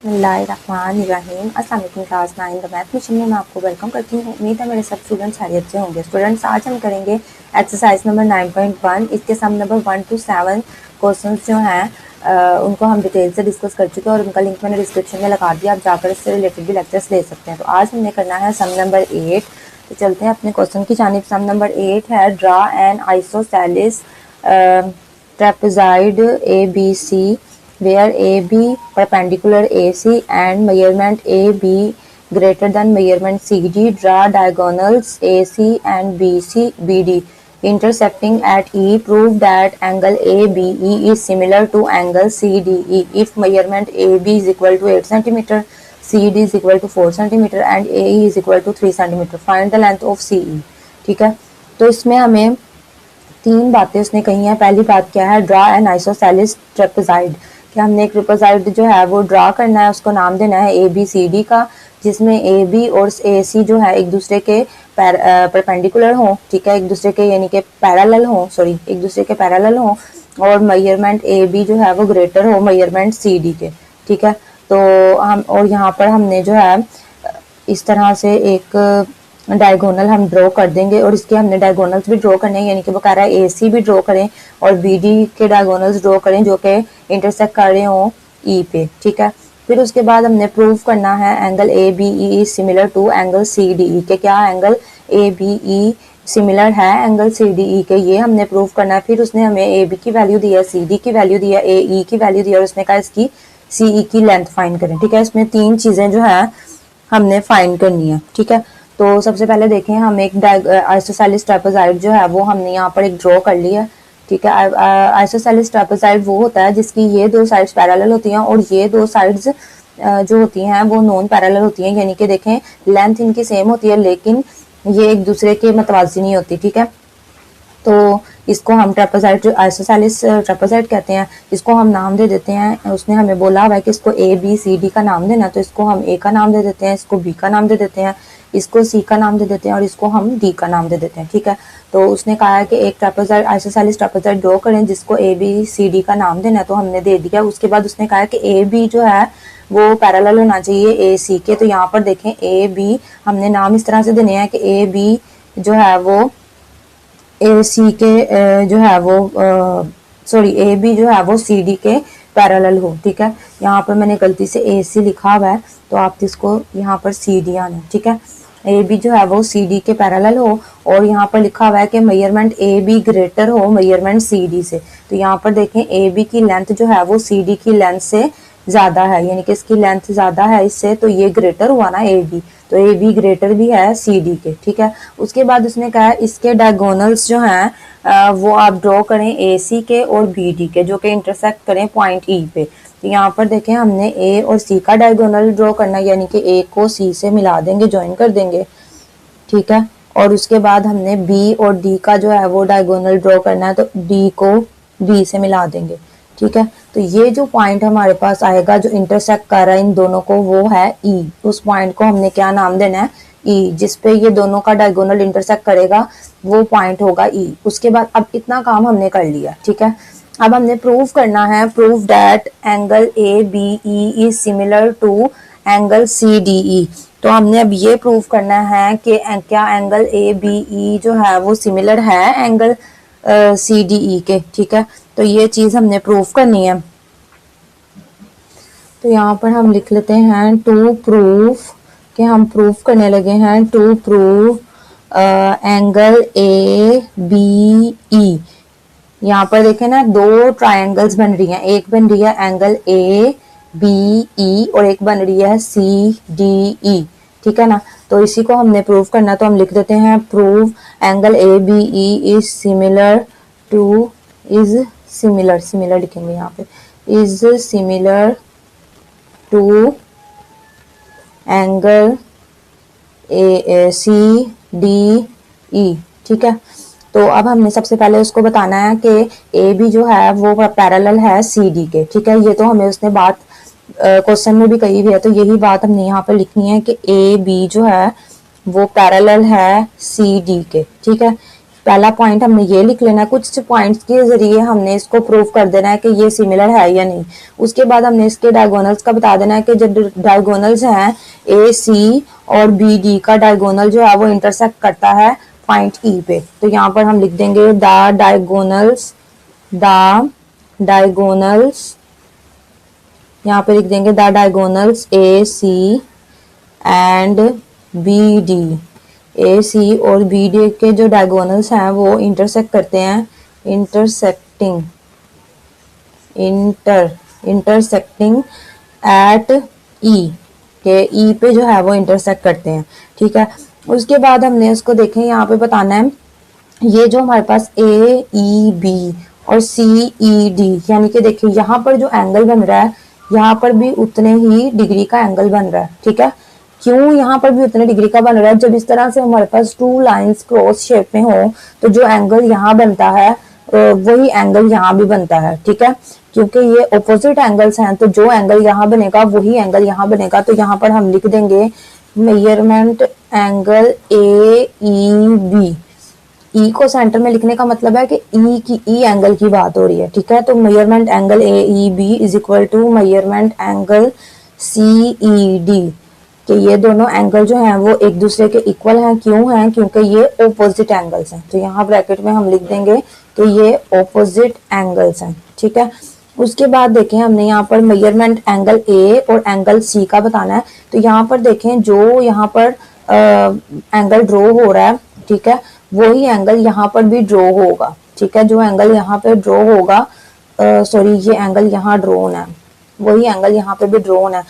बिस्मिल्लाहिर्रहमानिर्रहीम। अस्सलाम वालेकुम क्लास 9 द मैथ मिशन में मैं आपको वेलकम करती हूँ। उम्मीद है मेरे सब स्टूडेंट्स खैरियत से होंगे। स्टूडेंट्स, आज हम करेंगे एक्सरसाइज नंबर 9.1। इसके सम नंबर 1 to 7 क्वेश्चंस जो हैं उनको हम डिटेल से डिस्कस कर चुके हैं और उनका लिंक मैंने डिस्क्रिप्शन में लगा दिया। आप जाकर इससे रिलेटेड भी लेक्चर्स ले सकते हैं। तो आज हमने करना है सम नंबर 8। तो चलते हैं अपने क्वेश्चन की जानिब। सम नंबर 8 है draw N isosceles trapezoid ABC where AB perpendicular AC and measurement AB greater than measurement CD. Draw diagonals AC and BD intersecting at E. Prove that angle ABE is similar to angle CDE if measurement AB is equal to 8 cm, CD is equal to 4 cm and AE is equal to 3 cm. Find the length of CE. ठीक है, तो इसमें हमें तीन बातें उसने कही हैं। पहली बात क्या है, ड्रा एन आइसोसेलिस ट्रेपेजॉइड, कि हमने एक ट्रेपेजॉइड जो है वो ड्रा करना है, उसको नाम देना है ABCD का, जिसमें AB और AC जो है एक दूसरे के परपेंडिकुलर हों। ठीक है, एक दूसरे के यानी कि पैरेलल हों, सॉरी एक दूसरे के पैरेलल हों, और मेजरमेंट AB जो है वो ग्रेटर हो मेजरमेंट CD के। ठीक है, तो हम और यहाँ पर हमने जो है इस तरह से एक डायगोनल हम ड्रॉ कर देंगे और इसके हमने डायगोनल्स भी ड्रॉ करने हैं, यानी कि वो कह रहा है AC भी ड्रॉ करें और BD के डायगोनल्स ड्रॉ करें जो कि इंटरसेक्ट कर रहे हों E पे। ठीक है, फिर उसके बाद हमने प्रूव करना है angle ABE is similar to angle CDE के। क्या एंगल ABE सिमिलर है एंगल CDE के, ये हमने प्रूव करना है। फिर उसने हमें AB की वैल्यू दी है, CD की वैल्यू दी है, AE की वैल्यू दी है और उसने कहा इसकी CE की लेंथ फाइंड करें। ठीक है, इसमें तीन चीज़ें जो है हमने फाइंड करनी है। ठीक है, तो सबसे पहले देखें, हम एक आइसोसेलिस ट्रेपेजॉइड जो है वो हमने यहाँ पर एक ड्रॉ कर लिया। ठीक है, आइसोसेलिस ट्रेपेजॉइड वो होता है जिसकी ये दो साइड्स पैरेलल होती हैं और ये दो साइड्स जो होती हैं वो नॉन पैरेलल होती हैं, यानी कि देखें लेंथ इनकी सेम होती है लेकिन ये एक दूसरे के मतवाजी नहीं होती। ठीक है, तो इसको हम ट्रेपेजॉइड आइसोसेलिस ट्रेपेजॉइड कहते हैं। इसको हम नाम दे देते हैं, उसने हमें बोला हुआ है कि इसको ABCD का नाम देना, तो इसको हम A का नाम दे देते हैं, इसको B का नाम दे देते हैं, इसको C का नाम दे देते हैं और इसको हम D का नाम दे देते हैं। ठीक है, तो उसने कहा है कि एक ट्रेपेजॉइड आइसोसेलिस ट्रेपेजॉइड ड्रॉ करें जिसको ABCD का नाम देना है, तो हमने दे दिया। उसके बाद उसने कहा है कि AB जो है वो पैरेलल होना चाहिए AC के। तो यहाँ पर देखें AB हमने नाम इस तरह से देने हैं कि AB जो है वो AC के जो है वो सॉरी AB जो है वो CD के पैरेलल हो। ठीक है, यहाँ पर मैंने गलती से AC लिखा हुआ है तो आप इसको यहाँ पर CD आना। ठीक है, AB जो है वो CD के पैरेलल हो और यहाँ पर लिखा हुआ है कि मेजरमेंट AB ग्रेटर हो मेजरमेंट CD से। तो यहाँ पर देखें AB की लेंथ जो है वो CD की लेंथ से ज़्यादा है, यानी कि इसकी लेंथ ज़्यादा है इससे, तो ये ग्रेटर हुआ ना AB, तो AB ग्रेटर भी है CD के। ठीक है, उसके बाद उसने कहा इसके डायगोनल्स जो हैं वो आप ड्रॉ करें AC के और BD के जो कि इंटरसेक्ट करें पॉइंट E पे। तो यहाँ पर देखें हमने A और C का डायगोनल ड्रॉ करना है, यानी कि A को C से मिला देंगे, ज्वाइन कर देंगे। ठीक है, और उसके बाद हमने B और D का जो है वो डायगोनल ड्रॉ करना है, तो D को B से मिला देंगे। ठीक है, तो ये जो पॉइंट हमारे पास आएगा जो इंटरसेक्ट कर रहा है इन दोनों को वो है E। उस पॉइंट को हमने क्या नाम देना है, E, जिसपे ये दोनों का डायगोनल इंटरसेक्ट करेगा वो पॉइंट होगा E। उसके बाद अब इतना काम हमने कर लिया। ठीक है, अब हमने प्रूव करना है, prove that angle ABE is similar to angle CDE। तो हमने अब ये प्रूव करना है कि क्या एंगल ABE जो है वो सिमिलर है एंगल CDE के। ठीक है, तो ये चीज़ हमने प्रूव करनी है। तो यहाँ पर हम लिख लेते हैं टू प्रूव, कि हम प्रूव करने लगे हैं टू प्रूव एंगल ABE। यहाँ पर देखें ना, दो ट्रायंगल्स बन रही हैं, एक बन रही है एंगल ABE और एक बन रही है CDE। ठीक है ना, तो इसी को हमने प्रूव करना, तो हम लिख देते हैं prove angle ABE is similar to, is similar, similar लिखेंगे यहाँ पे, is similar to angle CDE। ठीक है, तो अब हमने सबसे पहले उसको बताना है कि AB जो है वो पैरेलल है CD के। ठीक है, ये तो हमें उसने बात क्वेश्चन में भी कही हुई है, तो यही बात हमने यहाँ पर लिखनी है कि AB जो है वो पैरेलल है CD के। ठीक है, पहला पॉइंट हमने ये लिख लेना है, कुछ पॉइंट्स के जरिए हमने इसको प्रूव कर देना है कि ये सिमिलर है या नहीं। उसके बाद हमने इसके डायगोनल्स का बता देना है कि जो डायगोनल्स हैं ए सी और बी डी का डायगोनल जो है वो इंटरसेक्ट करता है पॉइंट ई पे। तो यहाँ पर हम लिख देंगे द डायगोनल्स, यहाँ पे लिख देंगे the diagonals A C and B D. A C और बी डी के जो डायगोनल्स हैं वो इंटरसेक्ट करते हैं, इंटरसेक्टिंग एट ई, के ई पे जो है वो इंटरसेक्ट करते हैं। ठीक है, उसके बाद हमने उसको देखें, यहाँ पे बताना है ये जो हमारे पास ए ई बी और सी ई डी, यानी कि देखिए यहाँ पर जो एंगल बन रहा है यहाँ पर भी उतने ही डिग्री का एंगल बन रहा है। ठीक है, क्यों यहाँ पर भी उतने डिग्री का बन रहा है? जब इस तरह से हमारे पास टू लाइंस क्रॉस शेप में हो तो जो एंगल यहाँ बनता है वही एंगल यहाँ भी बनता है। ठीक है, क्योंकि ये ऑपोजिट एंगल्स हैं तो जो एंगल यहाँ बनेगा वही एंगल यहाँ बनेगा। तो यहाँ पर हम लिख देंगे measurement angle A E B. E को सेंटर में लिखने का मतलब है कि ई एंगल की बात हो रही है। ठीक है, तो measurement angle A E B is equal to measurement angle C E D, कि ये दोनों एंगल जो हैं वो एक दूसरे के इक्वल हैं। क्यों हैं? क्योंकि ये ऑपोजिट एंगल्स हैं। तो यहाँ ब्रैकेट में हम लिख देंगे कि ये ऑपोजिट एंगल्स हैं। ठीक है, उसके बाद देखें हमने यहाँ पर मेजरमेंट एंगल ए और एंगल सी का बताना है। तो यहाँ पर देखें जो यहाँ पर एंगल ड्रॉ हो रहा है, ठीक है, वही एंगल यहाँ पर भी ड्रॉ होगा। ठीक है, जो एंगल यहाँ पे ड्रॉ होगा, सॉरी ये एंगल यहाँ ड्रॉन है, वही एंगल यहाँ पे भी ड्रॉन है।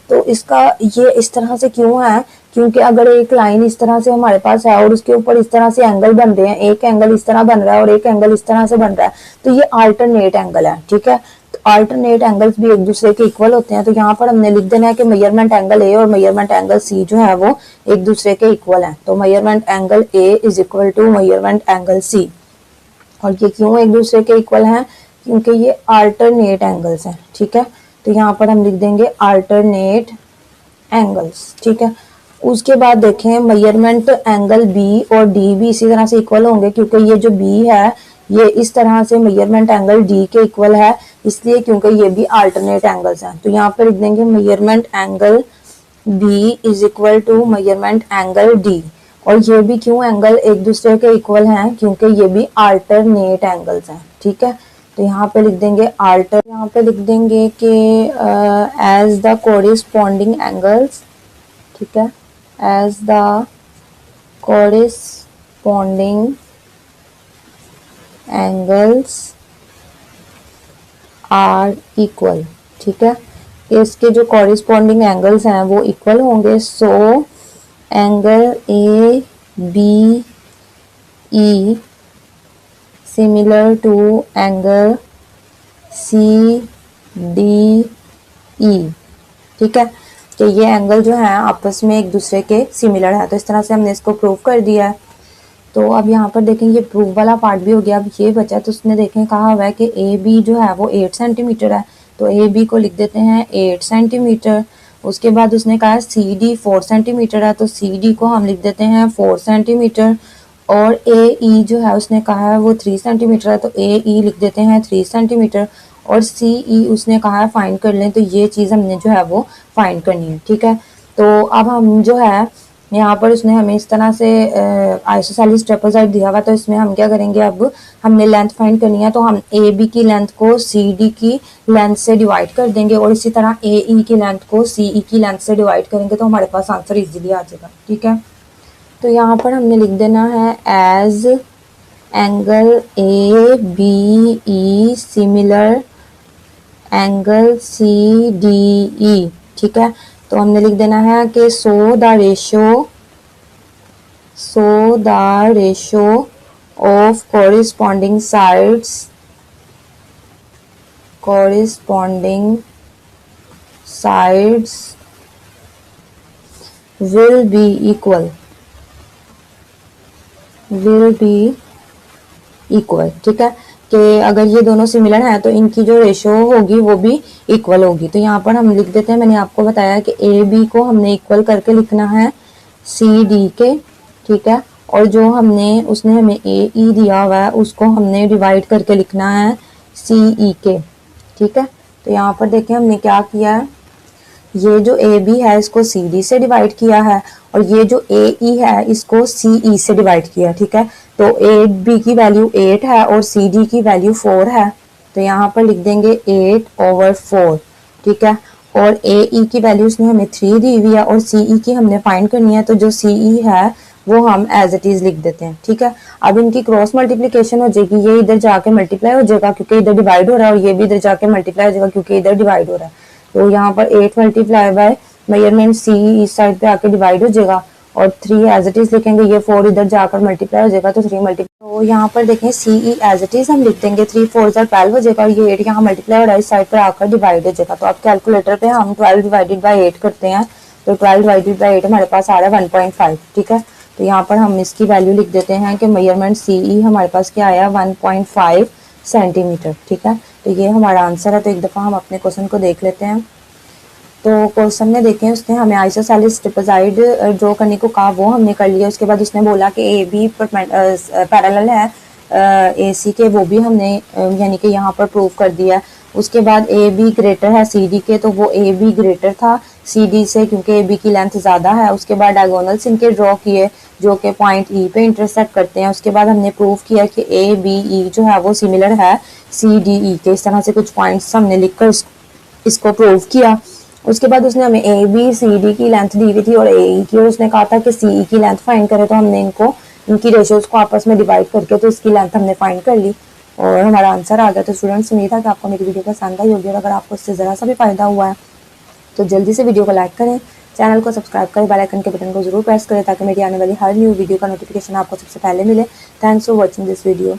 तो इसका ये इस तरह से क्यों है? क्योंकि अगर एक लाइन इस तरह से हमारे पास है और उसके ऊपर इस तरह से एंगल बन रहे हैं, एक एंगल इस तरह बन रहा है और एक एंगल इस तरह से बन रहा है, तो ये अल्टरनेट एंगल है। ठीक है, तो अल्टरनेट एंगल्स भी एक दूसरे के इक्वल होते हैं। तो यहाँ पर हमने लिख देना है कि मेजरमेंट एंगल ए और मेजरमेंट एंगल सी जो है वो एक दूसरे के इक्वल है। तो measurement angle A is equal to measurement angle C. और ये क्यों एक दूसरे के इक्वल हैं? क्योंकि ये अल्टरनेट एंगल्स हैं। ठीक है, तो यहाँ पर हम लिख देंगे अल्टरनेट एंगल्स। ठीक है, उसके बाद देखें मेजरमेंट एंगल बी और डी भी इसी तरह से इक्वल होंगे, क्योंकि ये जो बी है ये इस तरह से मेजरमेंट एंगल डी के इक्वल है, इसलिए क्योंकि ये भी अल्टरनेट एंगल्स हैं। तो यहाँ पर लिख देंगे measurement angle B is equal to measurement angle D. और ये भी क्यों एंगल एक दूसरे के इक्वल हैं? क्योंकि ये भी अल्टरनेट एंगल्स हैं। ठीक है, तो यहाँ पे लिख देंगे यहाँ पे लिख देंगे कि एज द कोरिस्पॉन्डिंग एंगल्स, ठीक है, as the corresponding angles are equal. ठीक है, इसके जो कोरिस्पॉन्डिंग एंगल्स हैं वो इक्वल होंगे। So angle A B E similar to angle C D E. ठीक है, कि ये एंगल जो है आपस में एक दूसरे के सिमिलर है। तो इस तरह से हमने इसको प्रूव कर दिया है। तो अब यहाँ पर देखें ये प्रूव वाला पार्ट भी हो गया। अब ये बचा, तो उसने देखें कहा हुआ है कि ए बी जो है वो 8 सेंटीमीटर है, तो ए बी को लिख देते हैं 8 सेंटीमीटर। उसके बाद उसने कहा सी डी 4 सेंटीमीटर है, तो सी डी को हम लिख देते हैं 4 सेंटीमीटर। और ए ई जो है उसने कहा है वो 3 सेंटीमीटर है, तो ए ई लिख देते हैं 3 सेंटीमीटर। और सी ई उसने कहा है फाइंड कर लें, तो ये चीज़ हमने जो है वो फाइंड करनी है। ठीक है, तो अब हम जो है यहाँ पर उसने हमें इस तरह से आइसोसेलेस ट्रेपेजॉइड दिया हुआ, तो इसमें हम क्या करेंगे, अब हमने लेंथ फाइंड करनी है। तो हम ए बी की लेंथ को सी डी की लेंथ से डिवाइड कर देंगे और इसी तरह ए ई की लेंथ को सी ई की लेंथ से डिवाइड करेंगे, तो हमारे पास आंसर इजीली आ जाएगा। ठीक है, तो यहाँ पर हमने लिख देना है as angle A B E similar angle C D E. ठीक है, तो हमने लिख देना है कि so the ratio of corresponding sides will be equal। ठीक है, कि अगर ये दोनों सिमिलर हैं तो इनकी जो रेशो होगी वो भी इक्वल होगी। तो यहाँ पर हम लिख देते हैं, मैंने आपको बताया कि ए बी को हमने इक्वल करके लिखना है सी डी के। ठीक है, और जो हमने उसने हमें ए ई दिया हुआ है उसको हमने डिवाइड करके लिखना है सी ई के। ठीक है, तो यहाँ पर देखें हमने क्या किया है, ये जो ए बी है इसको सी डी से डिवाइड किया है और ये जो ए ई है इसको सी ई से डिवाइड किया। ठीक है, तो ए बी की वैल्यू 8 है और सी डी की वैल्यू 4 है, तो यहाँ पर लिख देंगे 8/4। ठीक है, और ए ई की वैल्यू उसने हमें 3 दी हुई है और सी ई की हमने फाइंड करनी है, तो जो सी ई है वो हम एज इट इज लिख देते हैं। ठीक है, अब इनकी क्रॉस मल्टीप्लिकेशन हो जाएगी, ये इधर जाके मल्टीप्लाई हो जाएगा क्योंकि इधर डिवाइड हो रहा है और ये भी इधर जाके मल्टीप्लाई हो जाएगा क्योंकि इधर डिवाइड हो रहा है। तो यहाँ पर 8 मल्टीप्लाई बाय मेजरमेंट सी इस साइड पे आके डिवाइड हो जाएगा और 3 एज इट इज लिखेंगे, ये 4 इधर जाकर मल्टीप्लाई हो जाएगा तो 3 मल्टीप्लाई। तो यहाँ पर देखें सी ई एज इट इज हम लिख देंगे, 3 4 12 हो जाएगा और ये 8 यहाँ मल्टीप्लाई हो रहा है इस साइड पर आकर डिवाइड हो जाएगा। तो अब कैलकुलेटर पे हम 12 डिवाइडेड बाई 8 करते हैं, तो 12 डिवाइडेड बाई 8 हमारे पास आ रहा है 1.5। ठीक है, तो यहाँ पर हम इसकी वैल्यू लिख देते हैं कि मेजरमेंट सी ई हमारे पास क्या आया 1.5 सेंटीमीटर। ठीक है, तो ये हमारा आंसर है। तो एक दफ़ा हम अपने क्वेश्चन को देख लेते हैं। तो क्वेश्चन में देखें उसने हमें आइसोसेलेस ट्रिपेजॉइड ड्रॉ करने को कहा, वो हमने कर लिया। उसके बाद उसने बोला कि ए बी पैरेलल है ए सी के, वो भी हमने यानी कि यहाँ पर प्रूव कर दिया। उसके बाद ए बी ग्रेटर है सी डी के, तो वो ए बी ग्रेटर था सी डी से क्योंकि ए बी की लेंथ ज़्यादा है। उसके बाद डायगोनल्स इनके ड्रॉ किए जो कि पॉइंट ई पे इंटरसेक्ट करते हैं। उसके बाद हमने प्रूव किया कि ए बी ई जो है वो सिमिलर है सी डी ई के। इस तरह से कुछ पॉइंट्स हमने लिखकर इसको प्रूव किया। उसके बाद उसने हमें ए बी सी डी की लेंथ दी हुई थी और ए ई की, और उसने कहा था कि सी ई की लेंथ फाइंड करें, तो हमने इनकी रेशियोज को आपस में डिवाइड करके तो इसकी लेंथ हमने फाइंड कर ली और हमारा आंसर आ गया। तो स्टूडेंट्स उम्मीद है कि आपको मेरी वीडियो पसंद आई होगी और अगर आपको इससे ज़रा सा भी फायदा हुआ है तो जल्दी से वीडियो को लाइक करें, चैनल को सब्सक्राइब करें, बेल आइकन के बटन को जरूर प्रेस करें ताकि मेरी आने वाली हर न्यू वीडियो का नोटिफिकेशन आपको सबसे पहले मिले। Thanks for watching this video.